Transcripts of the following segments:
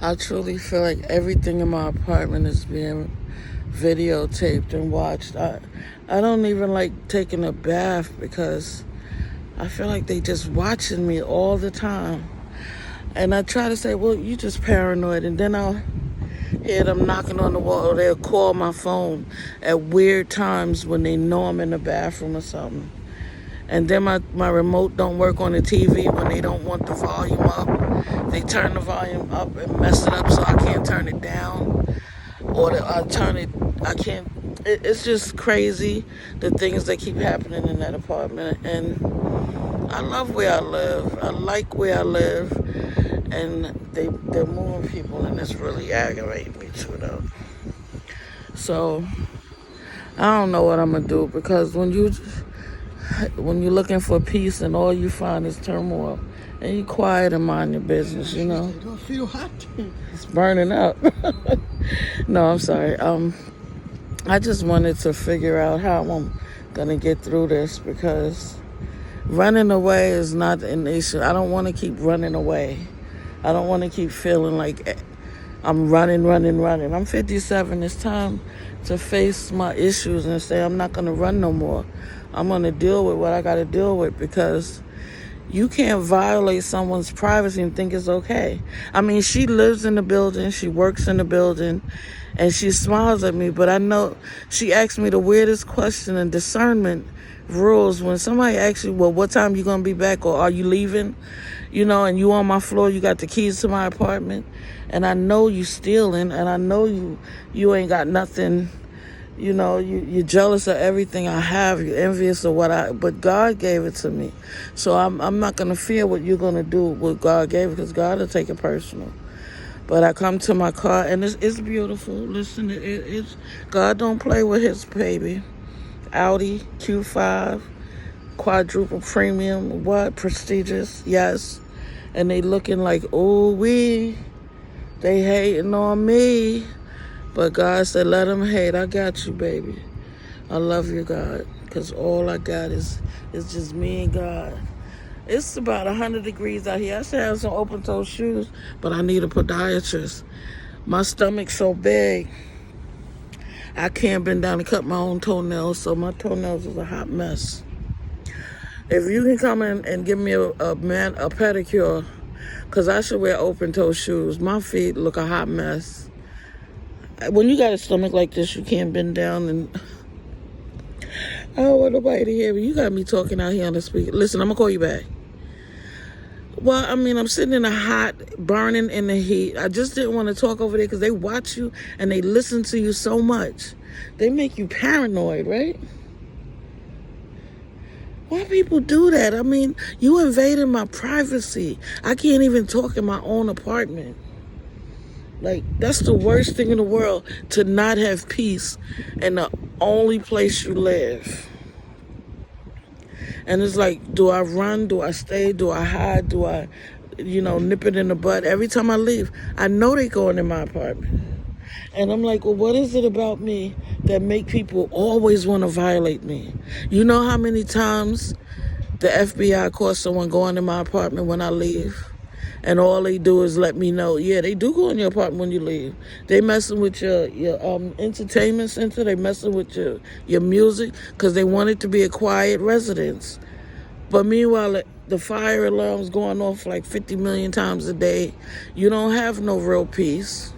I truly feel like everything in my apartment is being videotaped and watched. I don't even like taking a bath because I feel like they just watching me all the time. And I try to say, well, you just paranoid. And then I'll hear them knocking on the wall, or they'll call my phone at weird times when they know I'm in the bathroom or something. And then my remote don't work on the TV when they don't want the volume up. They turn the volume up and mess it up so I can't turn it down. Or I turn it, I can't. It's just crazy, the things that keep happening in that apartment. And I love where I live. I like where I live. And they're moving people, and it's really aggravating me too, though. So I don't know what I'm gonna do, because when you're looking for peace and all you find is turmoil, and you quiet and mind your business, you know. I don't feel hot. It's burning up. No, I'm sorry. I just wanted to figure out how I'm gonna get through this, because running away is not an issue. I don't want to keep running away. I don't want to keep feeling like I'm running. I'm 57. It's time to face my issues and say I'm not going to run no more. I'm going to deal with what I got to deal with, because you can't violate someone's privacy and think it's okay. I mean, she lives in the building, she works in the building, and she smiles at me, but I know she asks me the weirdest question, and discernment rules when somebody asks you, well, what time you going to be back, or are you leaving? You know, and you on my floor, you got the keys to my apartment, and I know you stealing, and I know you ain't got nothing. You know, you're jealous of everything I have. You're envious of but God gave it to me. So I'm not going to fear what you're going to do with God gave it, because God will take it personal. But I come to my car, and it's beautiful. Listen, it's God don't play with his baby. Audi Q5, quadruple premium, what? Prestigious, yes. And they looking like, oh, they hating on me. But God said, let them hate. I got you, baby. I love you, God, because all I got is just me and God. It's about 100 degrees out here. I should have some open-toe shoes, but I need a podiatrist. My stomach's so big, I can't bend down and cut my own toenails, so my toenails is a hot mess. If you can come in and give me a pedicure, because I should wear open-toe shoes. My feet look a hot mess. When you got a stomach like this, you can't bend down, and I don't want nobody to hear me. You got me talking out here on the speaker. Listen, I'm going to call you back. Well, I mean, I'm sitting in the hot, burning in the heat. I just didn't want to talk over there because they watch you and they listen to you so much. They make you paranoid, right? Why people do that? I mean, you invaded my privacy. I can't even talk in my own apartment. Like, that's the worst thing in the world, to not have peace in the only place you live. And it's like, do I run? Do I stay? Do I hide? Do I, nip it in the bud? Every time I leave, I know they going in my apartment. And I'm like, well, what is it about me that make people always want to violate me? You know how many times the FBI caught someone going in my apartment when I leave? And all they do is let me know, yeah, they do go in your apartment when you leave. They messing with your entertainment center. They messing with your music, because they want it to be a quiet residence. But meanwhile, the fire alarm's going off like 50 million times a day. You don't have no real peace.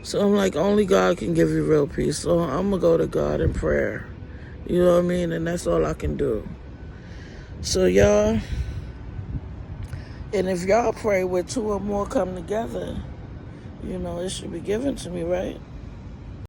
So I'm like, only God can give you real peace. So I'm going to go to God in prayer. You know what I mean? And that's all I can do. So y'all, and if y'all pray where two or more come together, it should be given to me, right?